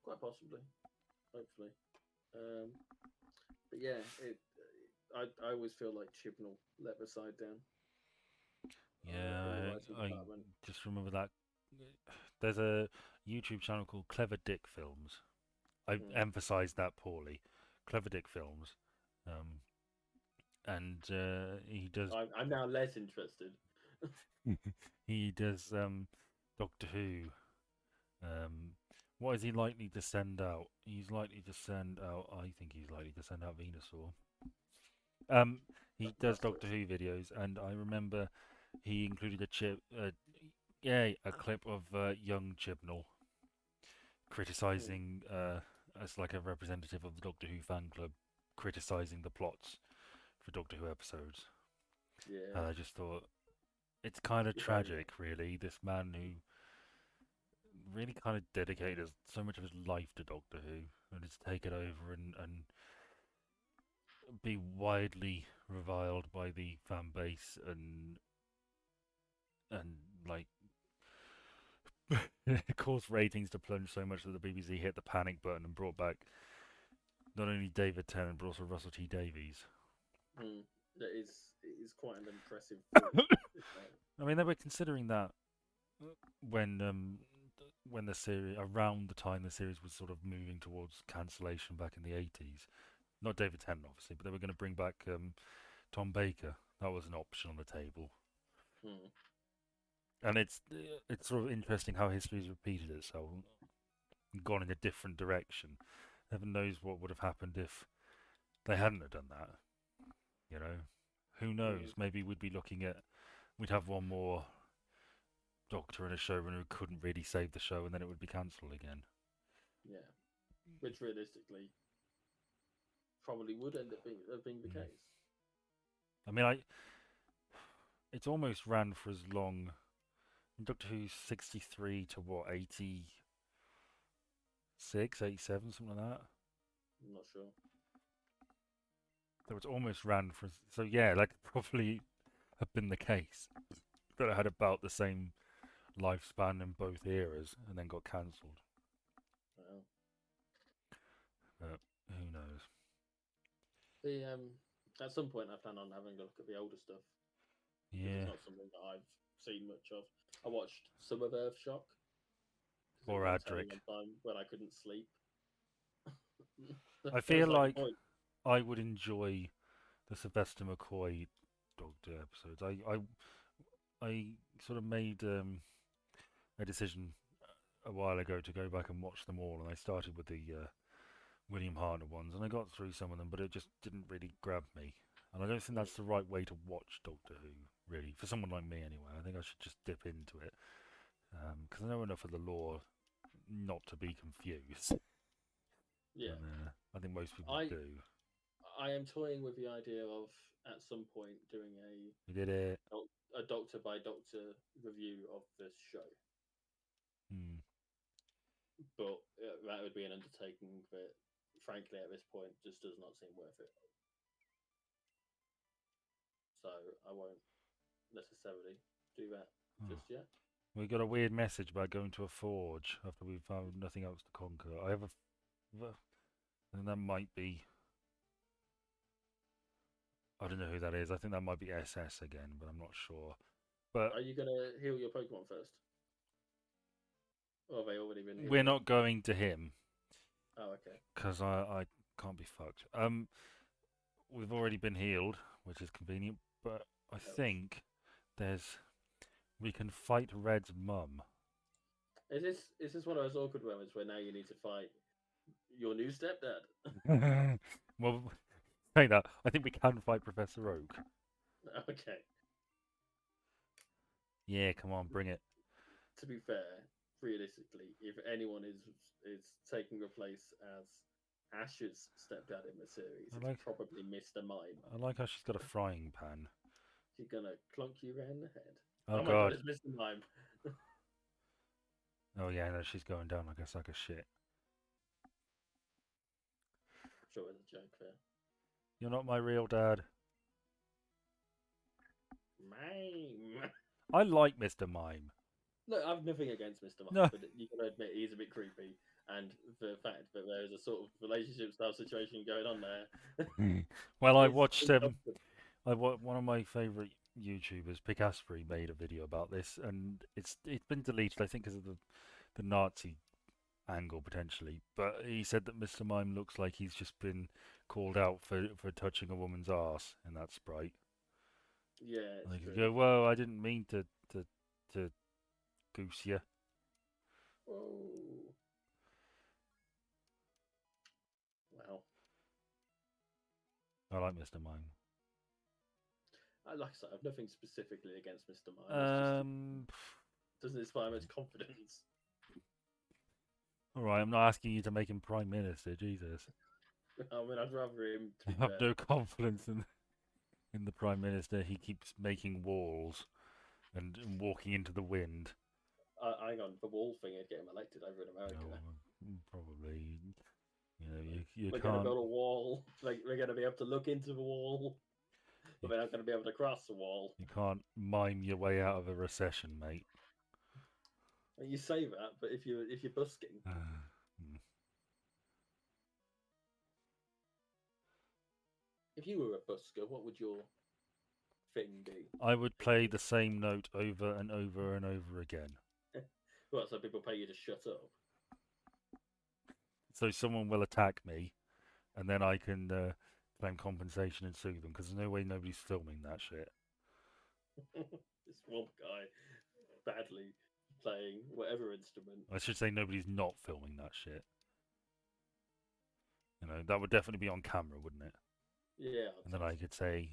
Quite possibly, hopefully. But yeah, I always feel like Chibnall let the side down. Yeah, I just remember that. There's a YouTube channel called Clever Dick Films. I emphasised that poorly. Clever Dick Films. And he does. I'm now less interested. He does Doctor Who. What is he likely to send out? He's likely to send out. I think he's likely to send out Venusaur. He does Doctor Who videos, and I remember he included a clip of young Chibnall criticising, as like a representative of the Doctor Who fan club, criticising the plots for Doctor Who episodes. Yeah. And I just thought it's kind of tragic, really. This man who really kind of dedicated so much of his life to Doctor Who, and it's taken over and be widely reviled by the fan base and like caused ratings to plunge so much that the BBC hit the panic button and brought back not only David Tennant but also Russell T Davies. It is quite an impressive. I mean, they were considering that when when the series around the time the series was sort of moving towards cancellation back in the 80s. Not David Tennant, obviously, but they were going to bring back Tom Baker. That was an option on the table, Hmm. and it's sort of interesting how history's repeated itself, and gone in a different direction. Heaven knows what would have happened if they hadn't have done that. You know, who knows? Hmm. Maybe we'd have one more doctor and a showrunner who couldn't really save the show, and then it would be cancelled again. Yeah, which realistically probably would end up being the Mm. case. I mean, it's almost ran for as long. Doctor Who's 63 to what, 86, 87, something like that. I'm not sure. So it's almost ran for. So yeah, that could probably have been the case. That it had about the same lifespan in both eras and then got cancelled. Well, But who knows? the at some point I plan on having a look at the older stuff because it's Yeah. not something that I've seen much of. I watched some of Earthshock because it Or was on telly Adric. one time when I couldn't sleep. I There was feel like a like point. I would enjoy the Sylvester McCoy Doctor episodes. I sort of made a decision a while ago to go back and watch them all, and I started with the William Hartnell ones, and I got through some of them, but it just didn't really grab me. And I don't think Mm, that's the right way to watch Doctor Who, really, for someone like me anyway. I think I should just dip into it because I know enough of the lore not to be confused, yeah, and I think most people I do. I am toying with the idea of at some point doing We did it. a doctor by doctor review of this show, Hmm. but that would be an undertaking that, frankly, at this point, just does not seem worth it. So I won't necessarily do that Oh. just yet. We got a weird message about going to a forge after we found nothing else to conquer. I have and that might be. I don't know who that is. I think that might be SS again, but I'm not sure. But Are you gonna heal your Pokemon first, or have they already been we're healed up? not going to him Oh, okay. because I can't be fucked. We've already been healed, which is convenient. But I Helps. think there's we can fight Red's mum. Is this one of those awkward moments where now you need to fight your new stepdad? Well, saying that, I think we can fight Professor Oak. Okay. Yeah, come on, bring it. To be fair, realistically, if anyone is taking the place as Ash's stepdad in the series, I it's like probably Mr. Mime. I like how she's got a frying pan. She's gonna clunk you around the head. Oh Oh my god, God. it's Mr. Mime. Oh yeah, no, she's going down like a sack of shit. Sure, it's a joke there. You're not my real dad. Mime. I like Mr. Mime. Look, I've nothing against Mr. Mime, No. but you can admit he's a bit creepy, and the fact that there is a sort of relationship style situation going on there Well, I is watched uncomfortable. one of my favourite YouTubers, Pick Asprey, made a video about this, and it's been deleted, I think, because of the Nazi angle potentially. But he said that Mr. Mime looks like he's just been called out for touching a woman's ass in that sprite. Yeah, And it's they could true. go, "Whoa, I didn't mean to goose you." Oh, well, I like Mr. Mime. like I said, I've nothing specifically against Mr. Mime. It's just it Um, doesn't inspire much confidence. all right, I'm not asking you to make him prime minister, Jesus. I mean, I'd rather him, to I be have fair. no confidence in the prime minister. He keeps making walls and walking into the wind. Hang on, the wall thing would get him elected over in No, America. probably. You know, Like, you we're going to can't build a wall. Like, we're going to be able to look into the wall, but you, we're not going to be able to cross the wall. you can't mime your way out of a recession, mate. And you say that, but if you're busking, if you were a busker, what would your thing be? I would play the same note over and over and over again. What? So people pay you to shut up? So someone will attack me, and then I can claim compensation and sue them because there's no way nobody's filming that shit. This one guy badly playing whatever instrument. I should say nobody's not filming that shit. You know, that would definitely be on camera, wouldn't it? Yeah. And then I could say,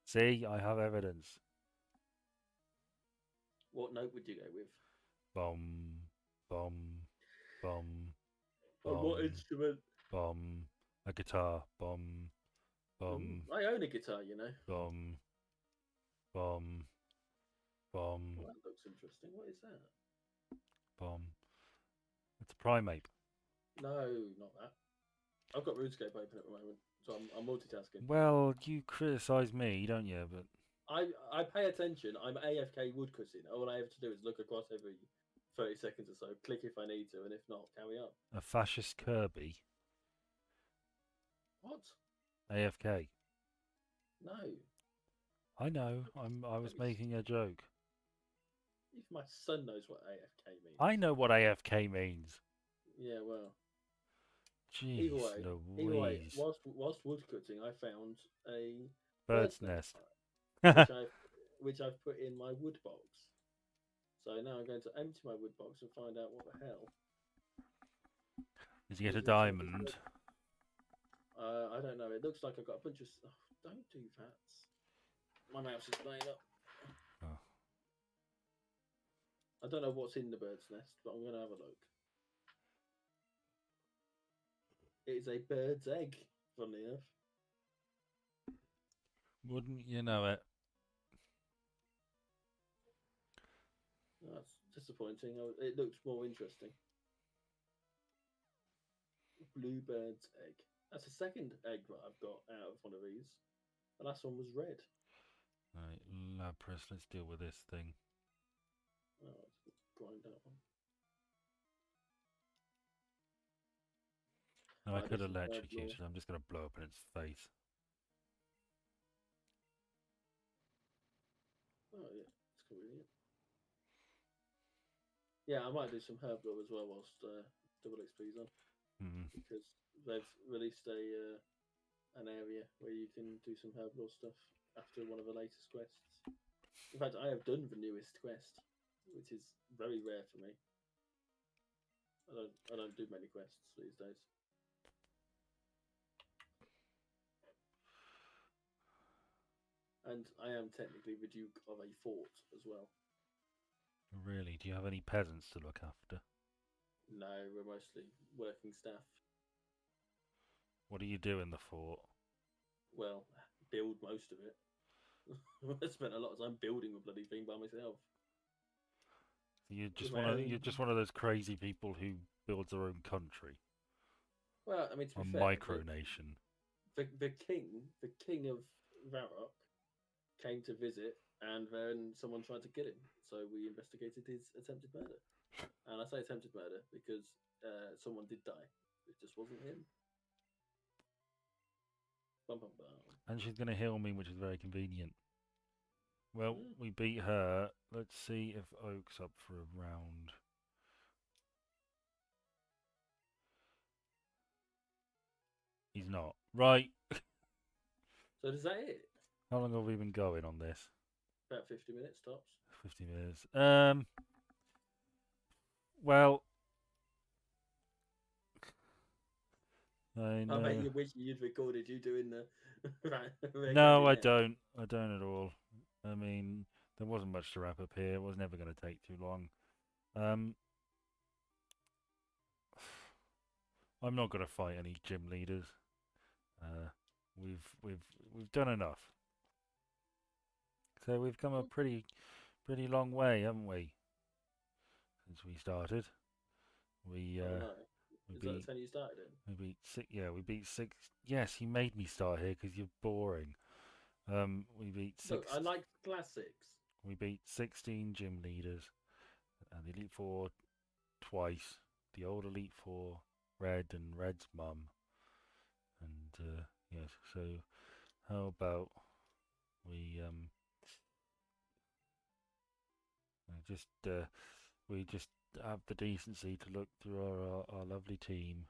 see, I have evidence. What note would you go with? Bum, bum, bum, On what bum, instrument? bum, a guitar, bum, Ooh, bum, I own a guitar, you know. bum, bum, bum, Well, that looks interesting. What is that? bum. It's a primate. No, not that. I've got RuneScape open at the moment, so I'm multitasking. Well, you criticise me, don't you? But I pay attention. I'm AFK woodcutting. All I have to do is look across every 30 seconds or so, click if I need to, and if not, carry on. a fascist Kirby, What? AFK. No. I know. I was Maybe making a joke. if my son knows what AFK means. I know what AFK means. Yeah, well. Either Jeez way, Louise. whilst woodcutting, I found a Bird's bird's nest nest. which Did I've put in my wood box. So now I'm going to empty my wood box and find out what the hell. you get is a inside this diamond? I don't know. It looks like I've got a bunch of. Oh, don't do that. My mouse is playing up. Oh. I don't know what's in the bird's nest, but I'm going to have a look. It is a bird's egg, funnily enough. Wouldn't you know it? That's disappointing. It looks more interesting. Blue bird's egg. That's the second egg that I've got out of one of these. The last one was red. Right, Lapras, let's deal with this thing. Oh, let's grind that one. No, I Might could do some electrocute herb it. I'm just going to blow up in its face. Oh yeah, it's convenient. Yeah, I might do some herb lore as well whilst double XP's on Hmm. because they've released an area where you can do some herb lore stuff after one of the latest quests. In fact, I have done the newest quest, which is very rare for me. I don't do many quests these days. And I am technically the Duke of a fort as well. Really? Do you have any peasants to look after? No, we're mostly working staff. What do you do in the fort? Well, build most of it. I spent a lot of time building the bloody thing by myself. You're With just my one of own. you're just one of those crazy people who builds their own country, Well, I mean, to a be fair, micronation. the king of Varrock, came to visit, and then someone tried to kill him. So we investigated his attempted murder. And I say attempted murder because someone did die. It just wasn't him. Bum, bum, bum. And she's going to heal me, which is very convenient. Well, Mm. we beat her. Let's see if Oak's up for a round. He's not. Right. So is that it? How long have we been going on this? About 50 minutes tops. 50 minutes. Well, I I bet know. you wish you'd recorded you doing the. No, I don't. I don't at all. I mean, there wasn't much to wrap up here. It was never going to take too long. I'm not going to fight any gym leaders. We've done enough. So we've come a pretty long way, haven't we? Since we started, we Oh no. we Is that the beat 10 you started in? we beat six. Yeah, we beat six. Yes, you made me start here because you're boring. We beat Look, six. I like classics. We beat 16 gym leaders and the Elite Four twice. The old Elite Four, Red and Red's mum. And yes, so how about we just have the decency to look through our lovely team.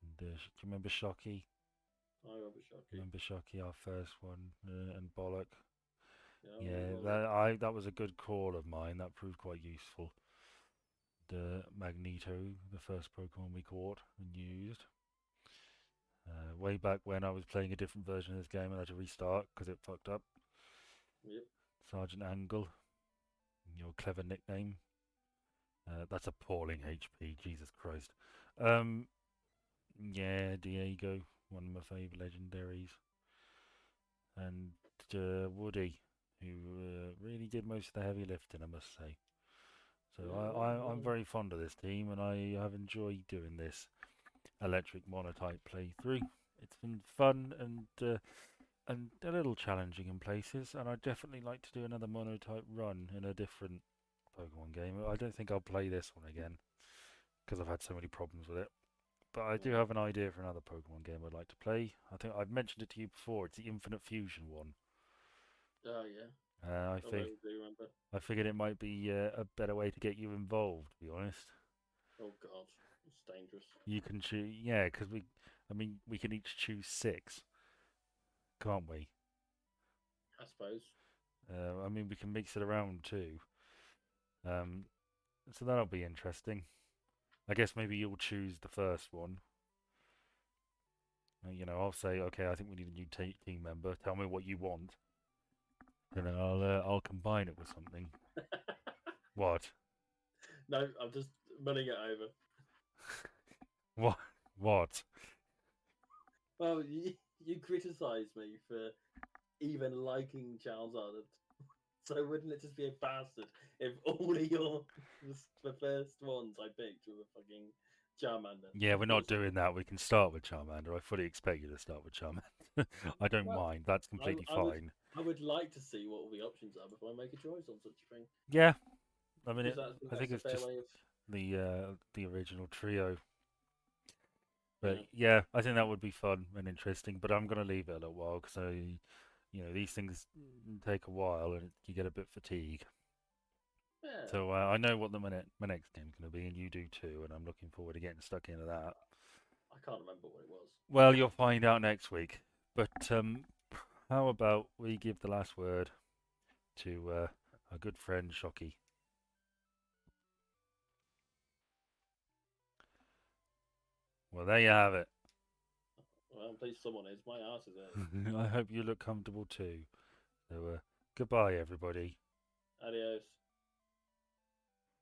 And do you remember Shocky? I remember Shocky. Remember Shocky, our first one, and Bollock. Yeah, I remember Yeah, Bollock. that was a good call of mine. That proved quite useful. The Magneto, the first Pokemon we caught and used. Way back when I was playing a different version of this game and I had to restart because it fucked up. Yep. Sergeant Angle, your clever nickname. That's appalling HP, Jesus Christ. Um, yeah, Diego, one of my favourite legendaries. And Woody, who really did most of the heavy lifting, I must say. So Yeah, I'm very fond of this team and I have enjoyed doing this electric monotype playthrough. It's been fun and a little challenging in places, and I'd definitely like to do another monotype run in a different Pokemon game. I don't think I'll play this one again because I've had so many problems with it. But I do yeah. have an idea for another Pokemon game I'd like to play. I think I've mentioned it to you before. It's the Infinite Fusion one. Oh yeah. Uh, I I think do remember. I figured it might be a better way to get you involved. To be honest, Oh god, it's dangerous. you can choose. Yeah, because I mean, we can each choose six, can't we? I suppose. I mean, we can mix it around too. Um, so that'll be interesting. I guess maybe you'll choose the first one. I'll say, okay, I think we need a new team member. Tell me what you want, and then I'll combine it with something. What? No, I'm just mulling it over. What? What? Well, you criticised me for even liking Charles Arnold. So wouldn't it just be a bastard if all of your the first ones I picked were fucking Charmander? Yeah, Of we're not course. doing that. We can start with Charmander. I fully expect you to start with Charmander. I don't Well, mind. That's I, completely I would fine. I would like to see what all the options are before I make a choice on such a thing, Yeah, I mean, because I think I think that's a it's fair just way of the original trio. But yeah yeah, I think that would be fun and interesting. But I'm gonna leave it a little while because these things take a while and you get a bit fatigued. yeah. So I know what my next game's gonna be, and you do too. And I'm looking forward to getting stuck into that. I can't remember what it was. Well, you'll find out next week. But how about we give the last word to our good friend Shocky? Well, there you have it. Well, I'm pleased someone is. My ass is hurting. I hope you look comfortable too. So goodbye, everybody. Adios.